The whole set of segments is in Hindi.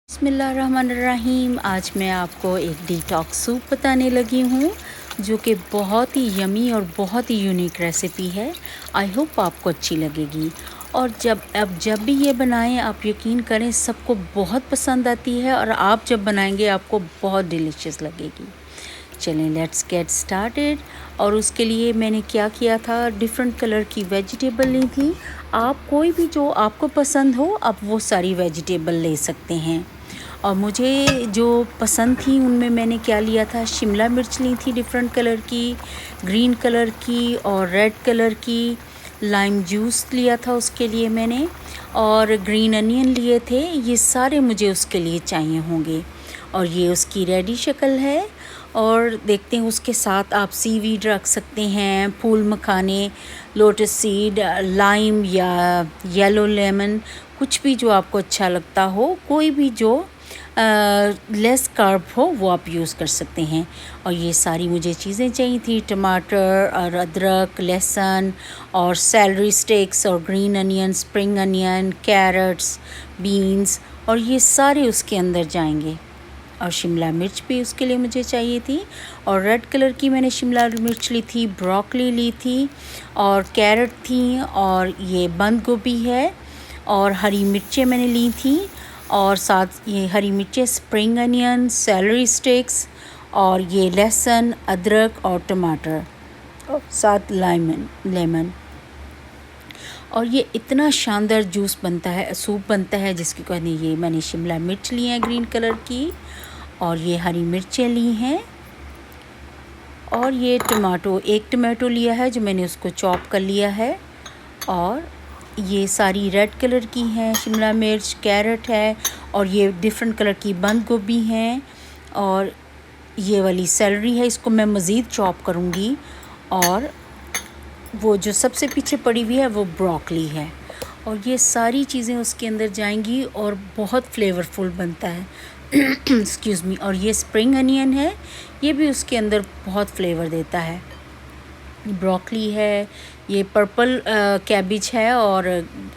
बिस्मिल्लाहिर्रहमानिर्रहीम। आज मैं आपको एक डिटॉक्स सूप बताने लगी हूँ जो कि बहुत ही यमी और बहुत ही यूनिक रेसिपी है। आई होप आपको अच्छी लगेगी। और जब भी ये बनाएं आप यकीन करें सबको बहुत पसंद आती है और आप जब बनाएंगे आपको बहुत डिलीशियस लगेगी। चलें लेट्स गेट स्टार्टेड। और उसके लिए मैंने क्या किया था, डिफरेंट कलर की वेजिटेबल ली थी। आप कोई भी जो आपको पसंद हो आप वो सारी वेजिटेबल ले सकते हैं। और मुझे जो पसंद थी उनमें मैंने क्या लिया था, शिमला मिर्च ली थी डिफरेंट कलर की, ग्रीन कलर की और रेड कलर की। लाइम जूस लिया था उसके लिए मैंने, और ग्रीन अनियन लिए थे। ये सारे मुझे उसके लिए चाहिए होंगे। और ये उसकी रेडी शक्ल है। और देखते हैं उसके साथ आप सीवीड रख सकते हैं, फूल मखाने, लोटस सीड, लाइम या येलो लेमन, कुछ भी जो आपको अच्छा लगता हो, कोई भी जो लेस कार्ब हो वो आप यूज़ कर सकते हैं। और ये सारी मुझे चीज़ें चाहिए थी, टमाटर और अदरक, लहसुन और सैलरी स्टिक्स और green onion, spring onion, carrots, beans, और ये सारे उसके अंदर जाएंगे। और शिमला मिर्च भी उसके लिए मुझे चाहिए थी। और रेड कलर की मैंने शिमला मिर्च ली थी, ब्रोकली ली थी और कैरेट थी, और ये बंद गोभी है, और हरी मिर्चें मैंने ली थी, और साथ ये हरी मिर्चें, स्प्रिंग अनियन, सैलरी स्टिक्स, और ये लहसुन, अदरक और टमाटर, और साथ लेमन। और ये इतना शानदार जूस बनता है, सूप बनता है जिसकी कहने, ये मैंने शिमला मिर्च ली है ग्रीन कलर की, और ये हरी मिर्चें ली हैं, और ये एक टमाटो लिया है जो मैंने उसको चॉप कर लिया है। और ये सारी रेड कलर की हैं शिमला मिर्च, कैरेट है, और ये डिफरेंट कलर की बंद गोभी हैं, और ये वाली सेलरी है, इसको मैं मज़ीद चॉप करूँगी। और वो जो सबसे पीछे पड़ी हुई है वो ब्रोकली है। और ये सारी चीज़ें उसके अंदर जाएंगी और बहुत फ्लेवरफुल बनता है। Excuse me. और ये स्प्रिंग अनियन है, ये भी उसके अंदर बहुत फ्लेवर देता है। ब्रोकली है, ये पर्पल कैबिज है, और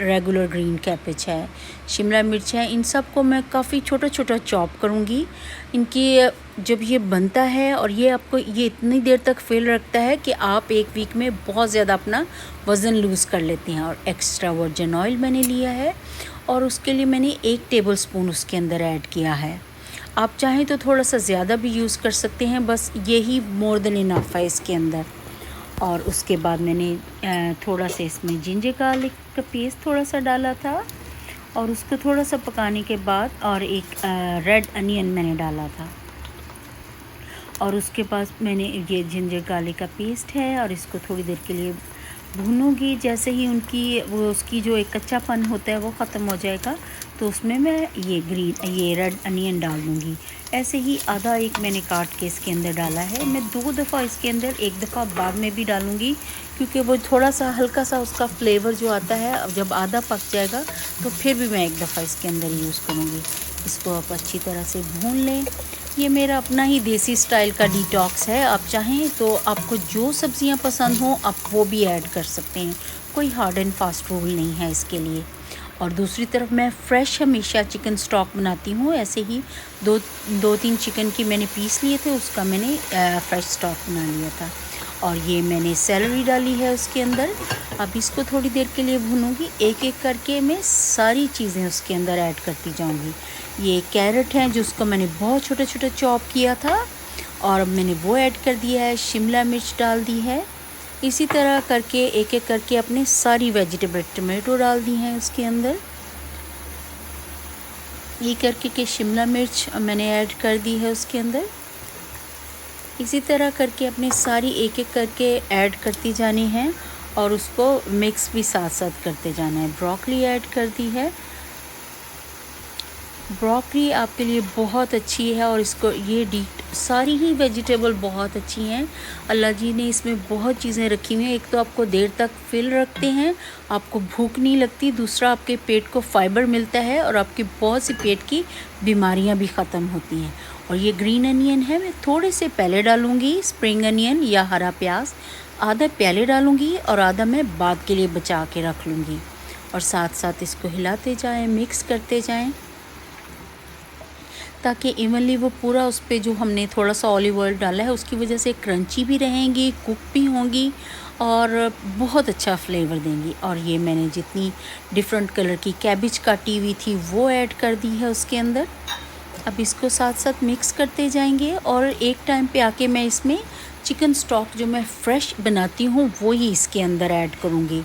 रेगुलर ग्रीन कैबिज है, शिमला मिर्च है। इन सब को मैं काफ़ी छोटा छोटा चॉप करूँगी। इनकी जब ये बनता है और ये आपको ये इतनी देर तक फेल रखता है कि आप एक वीक में बहुत ज़्यादा अपना वज़न लूज़ कर लेते हैं। और एक्स्ट्रा वर्जिन ऑयल मैंने लिया है, और उसके लिए मैंने 1 टेबलस्पून उसके अंदर ऐड किया है। आप चाहें तो थोड़ा सा ज़्यादा भी यूज़ कर सकते हैं, बस यही मोर देन इनफ है इसके अंदर। और उसके बाद मैंने थोड़ा सा इसमें जिंजर गार्लिक का पेस्ट थोड़ा सा डाला था, और उसको थोड़ा सा पकाने के बाद और एक रेड अनियन मैंने डाला था। और उसके बाद मैंने ये जिंजर गार्लिक का पेस्ट है, और इसको थोड़ी देर के लिए भूनूंगी। जैसे ही उसकी जो एक कच्चापन होता है वो ख़त्म हो जाएगा, तो उसमें मैं ये रेड अनियन डाल दूँगी। ऐसे ही आधा एक मैंने काट के इसके अंदर डाला है। मैं 2 दफ़ा इसके अंदर, एक दफ़ा बाद में भी डालूँगी, क्योंकि वो थोड़ा सा हल्का सा उसका फ्लेवर जो आता है, अब जब आधा पक जाएगा तो फिर भी मैं एक दफ़ा इसके अंदर यूज़ करूँगी। इसको आप अच्छी तरह से भून लें। ये मेरा अपना ही देसी स्टाइल का डिटॉक्स है। आप चाहें तो आपको जो सब्ज़ियाँ पसंद हों आप वो भी ऐड कर सकते हैं, कोई हार्ड एंड फास्ट रूल नहीं है इसके लिए। और दूसरी तरफ मैं फ़्रेश हमेशा चिकन स्टॉक बनाती हूँ। ऐसे ही 2-3 चिकन की मैंने पीस लिए थे, उसका मैंने फ़्रेश स्टॉक बना लिया था। और ये मैंने सेलरी डाली है उसके अंदर। अब इसको थोड़ी देर के लिए भूनूंगी, एक एक करके मैं सारी चीज़ें उसके अंदर ऐड करती जाऊंगी। ये कैरेट है जिसको मैंने बहुत छोटा छोटा चॉप किया था, और मैंने वो ऐड कर दिया है। शिमला मिर्च डाल दी है। इसी तरह करके एक एक करके अपने सारी वेजिटेबल, टमाटो डाल दी हैं उसके अंदर। ये करके के शिमला मिर्च मैंने ऐड कर दी है उसके अंदर। इसी तरह करके अपने सारी एक एक करके ऐड करती जानी है, और उसको मिक्स भी साथ साथ करते जाना है। ब्रोकली ऐड कर दी है। ब्रोकली आपके लिए बहुत अच्छी है, और इसको सारी ही वेजिटेबल बहुत अच्छी हैं। अल्लाह जी ने इसमें बहुत चीज़ें रखी हुई हैं। एक तो आपको देर तक फिल रखते हैं, आपको भूख नहीं लगती, दूसरा आपके पेट को फाइबर मिलता है, और आपकी बहुत सी पेट की बीमारियां भी ख़त्म होती हैं। और ये ग्रीन अनियन है, मैं थोड़े से पहले डालूँगी, स्प्रिंग अनियन या हरा प्याज आधा पहले डालूँगी और आधा मैं बाद के लिए बचा के रख लूँगी। और साथ साथ इसको हिलाते जाएँ, मिक्स करते जाएँ। ताकि इवनली वो पूरा उस पे जो हमने थोड़ा सा ऑलिव ऑयल डाला है उसकी वजह से क्रंची भी रहेंगी, कुक भी होंगी और बहुत अच्छा फ्लेवर देंगी। और ये मैंने जितनी डिफरेंट कलर की कैबिज काटी हुई थी वो ऐड कर दी है उसके अंदर। अब इसको साथ साथ मिक्स करते जाएंगे और एक टाइम पे आके मैं इसमें चिकन स्टॉक जो मैं फ्रेश बनाती हूँ वो ही इसके अंदर ऐड करूँगी।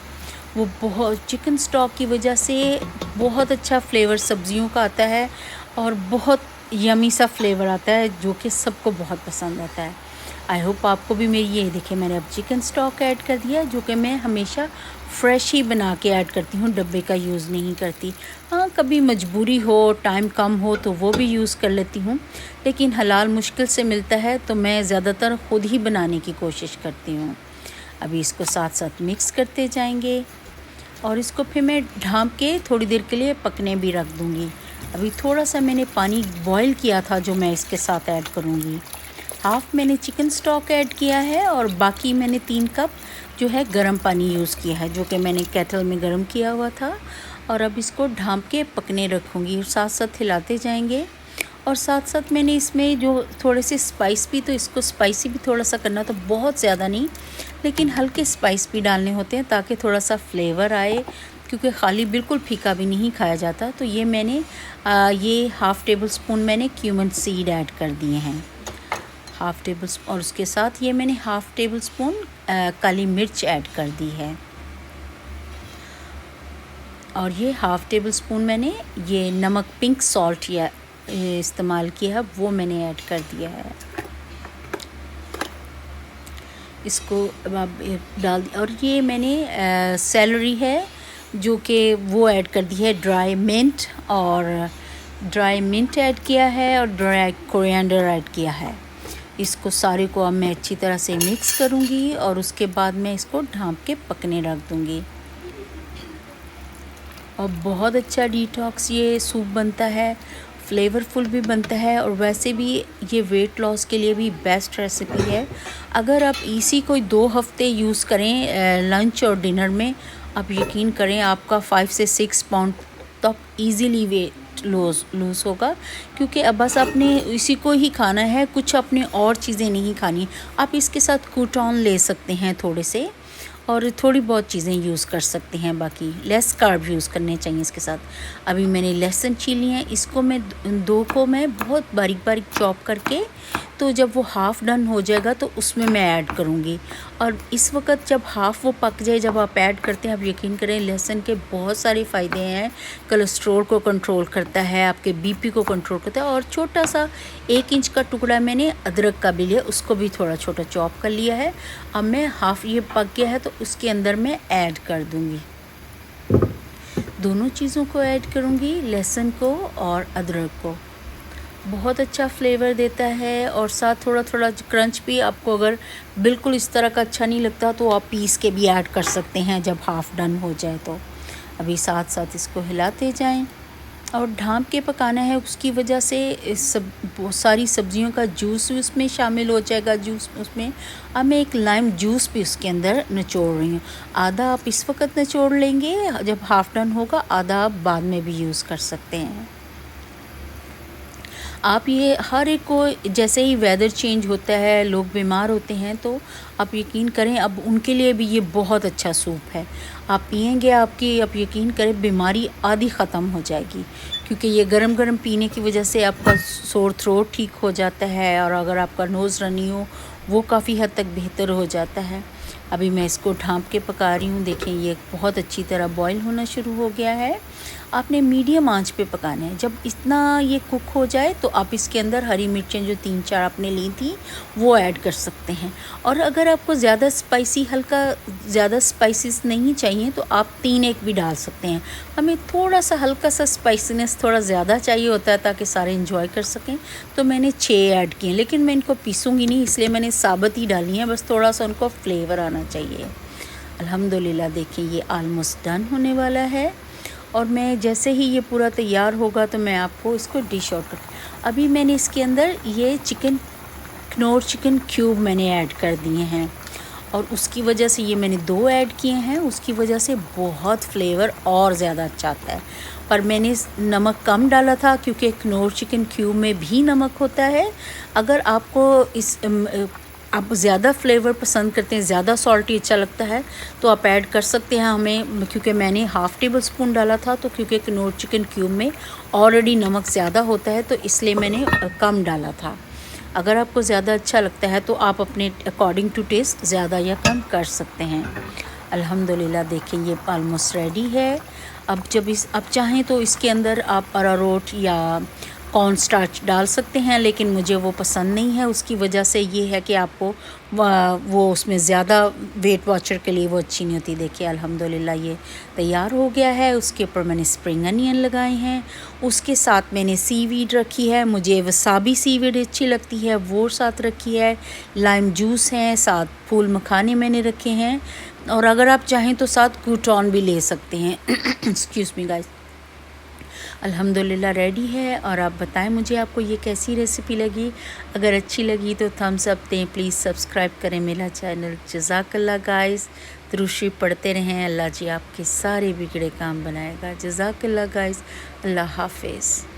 वो बहुत चिकन स्टॉक की वजह से बहुत अच्छा फ्लेवर सब्जियों का आता है और बहुत यमी सा फ्लेवर आता है जो कि सबको बहुत पसंद आता है। आई होप आपको भी मेरी ये देखिए मैंने अब चिकन स्टॉक ऐड कर दिया जो कि मैं हमेशा फ्रेश ही बना के ऐड करती हूँ, डब्बे का यूज़ नहीं करती। हाँ, कभी मजबूरी हो, टाइम कम हो तो वो भी यूज़ कर लेती हूँ, लेकिन हलाल मुश्किल से मिलता है तो मैं ज़्यादातर ख़ुद ही बनाने की कोशिश करती हूँ। अभी इसको साथ साथ मिक्स करते जाएंगे और इसको फिर मैं ढाँप के थोड़ी देर के लिए पकने भी रख दूँगी। अभी थोड़ा सा मैंने पानी बॉईल किया था जो मैं इसके साथ ऐड करूँगी। हाफ़ मैंने चिकन स्टॉक ऐड किया है और बाकी मैंने 3 कप जो है गर्म पानी यूज़ किया है जो कि मैंने केटल में गर्म किया हुआ था। और अब इसको ढाँप के पकने रखूँगी, साथ साथ हिलाते जाएंगे। और साथ साथ मैंने इसमें जो थोड़े से स्पाइस भी, तो इसको स्पाइसी भी थोड़ा सा करना, तो बहुत ज़्यादा नहीं लेकिन हल्के स्पाइस भी डालने होते हैं ताकि थोड़ा सा फ्लेवर आए, क्योंकि खाली बिल्कुल फीका भी नहीं खाया जाता। तो ये मैंने ये हाफ़ टेबल स्पून मैंने क्यूमन सीड ऐड कर दिए हैं, हाफ़ टेबल स्पून। और उसके साथ ये मैंने हाफ़ टेबल स्पून काली मिर्च ऐड कर दी है और ये हाफ़ टेबल स्पून मैंने ये नमक पिंक सॉल्ट या इस्तेमाल किया है वो मैंने ऐड कर दिया है। इसको अब डाल दिया। और ये मैंने सेलरी है जो कि वो ऐड कर दी है, ड्राई मिंट ऐड किया है और ड्राई कोरिएंडर ऐड किया है। इसको सारे को अब मैं अच्छी तरह से मिक्स करूँगी और उसके बाद मैं इसको ढाँप के पकने रख दूँगी। और बहुत अच्छा डिटॉक्स ये सूप बनता है, फ्लेवरफुल भी बनता है और वैसे भी ये वेट लॉस के लिए भी बेस्ट रेसिपी है। अगर आप इसी कोई 2 हफ़्ते यूज़ करें लंच और डिनर में, आप यकीन करें आपका 5 से 6 पाउंड तक ईज़िली वेट लूज़ होगा, क्योंकि अब बस आपने इसी को ही खाना है, कुछ अपने और चीज़ें नहीं खानी। आप इसके साथ क्रूटॉन ले सकते हैं थोड़े से और थोड़ी बहुत चीज़ें यूज़ कर सकते हैं, बाकी लेस कार्ब यूज़ करने चाहिए इसके साथ। अभी मैंने लहसुन छील लिए हैं, इसको मैं 2 को मैं बहुत बारीक बारीक चॉप करके, तो जब वो हाफ़ डन हो जाएगा तो उसमें मैं ऐड करूँगी। और इस वक्त जब हाफ़ वो पक जाए, जब आप ऐड करते हैं, आप यकीन करें लहसुन के बहुत सारे फ़ायदे हैं। कोलेस्ट्रॉल को कंट्रोल करता है, आपके बीपी को कंट्रोल करता है। और छोटा सा 1 इंच का टुकड़ा मैंने अदरक का भी लिया, उसको भी थोड़ा छोटा चॉप कर लिया है। अब मैं हाफ़ ये पक गया है तो उसके अंदर मैं ऐड कर दूँगी, दोनों चीज़ों को ऐड करूँगी, लहसुन को और अदरक को। बहुत अच्छा फ्लेवर देता है और साथ थोड़ा थोड़ा क्रंच भी। आपको अगर बिल्कुल इस तरह का अच्छा नहीं लगता तो आप पीस के भी ऐड कर सकते हैं जब हाफ़ डन हो जाए तो। अभी साथ साथ इसको हिलाते जाएं और ढाँप के पकाना है, उसकी वजह से सारी सब्जियों का जूस उसमें शामिल हो जाएगा। जूस उसमें अब मैं एक लाइम जूस भी उसके अंदर निचोड़ रही हूँ। आधा आप इस वक्त निचोड़ लेंगे जब हाफ़ डन होगा, आधा आप बाद में भी यूज़ कर सकते हैं। आप ये हर एक को, जैसे ही वेदर चेंज होता है, लोग बीमार होते हैं, तो आप यकीन करें अब उनके लिए भी ये बहुत अच्छा सूप है। आप पिएंगे, आपकी आप यकीन करें बीमारी आधी ख़त्म हो जाएगी, क्योंकि ये गरम गरम पीने की वजह से आपका सोर थ्रोट ठीक हो जाता है और अगर आपका नोज़ रनी हो वो काफ़ी हद तक बेहतर हो जाता है। अभी मैं इसको ढाँप के पका रही हूँ। देखें ये बहुत अच्छी तरह बॉईल होना शुरू हो गया है। आपने मीडियम आंच पे पकाना है। जब इतना ये कुक हो जाए तो आप इसके अंदर हरी मिर्चें जो 3-4 आपने ली थी वो ऐड कर सकते हैं। और अगर आपको ज़्यादा स्पाइसी, हल्का ज़्यादा स्पाइसेस नहीं चाहिए तो आप 3 भी डाल सकते हैं। हमें थोड़ा सा हल्का सा स्पाइसीनेस थोड़ा ज़्यादा चाहिए होता है ताकि सारे इंजॉय कर सकें, तो मैंने 6 ऐड किए, लेकिन मैं इनको पीसूँगी नहीं, इसलिए मैंने साबुत ही डाली हैं, बस थोड़ा सा उनको फ्लेवर आना चाहिए। अल्हम्दुलिल्लाह देखिए ये ऑलमोस्ट डन होने वाला है और मैं जैसे ही ये पूरा तैयार होगा तो मैं आपको इसको डिश आउट कर। अभी मैंने इसके अंदर ये चिकन क्यूब मैंने ऐड कर दिए हैं और उसकी वजह से ये मैंने 2 ऐड किए हैं, उसकी वजह से बहुत फ्लेवर और ज़्यादा अच्छा आता है। पर मैंने नमक कम डाला था क्योंकि कनौर चिकन क्यूब में भी नमक होता है। अगर आपको आप ज़्यादा फ्लेवर पसंद करते हैं, ज़्यादा सॉल्टी अच्छा लगता है तो आप ऐड कर सकते हैं हमें, क्योंकि मैंने हाफ़ टेबल स्पून डाला था, तो क्योंकि कनौर चिकन क्यूब में ऑलरेडी नमक ज़्यादा होता है तो इसलिए मैंने कम डाला था। अगर आपको ज़्यादा अच्छा लगता है तो आप अपने अकॉर्डिंग टू टेस्ट ज़्यादा या कम कर सकते हैं। अल्हम्दुलिल्लाह देखिए ये ऑलमोस्ट रेडी है। अब चाहें तो इसके अंदर आप अरारोट या कॉर्न स्टार्च डाल सकते हैं, लेकिन मुझे वो पसंद नहीं है। उसकी वजह से ये है कि आपको वो उसमें ज़्यादा वेट वॉचर के लिए वो अच्छी नहीं होती। देखिए अल्हम्दुलिल्लाह ये तैयार हो गया है। उसके ऊपर मैंने स्प्रिंग अनियन लगाए हैं, उसके साथ मैंने सीवीड रखी है, मुझे वसाबी सीवीड अच्छी लगती है वो साथ रखी है, लाइम जूस है, साथ फूल मखाने मैंने रखे हैं, और अगर आप चाहें तो साथ क्रूटॉन भी ले सकते हैं। Excuse me guys. अल्हम्दुलिल्लाह रेडी है। और आप बताएं मुझे आपको ये कैसी रेसिपी लगी। अगर अच्छी लगी तो थम्स अप दें, प्लीज़ सब्सक्राइब करें मेरा चैनल। जज़ाकल्लाह गाइस, दुरूद पढ़ते रहें। अल्लाह जी आपके सारे बिगड़े काम बनाएगा। जज़ाकल्लाह गाइस, अल्लाह हाफ़िज़।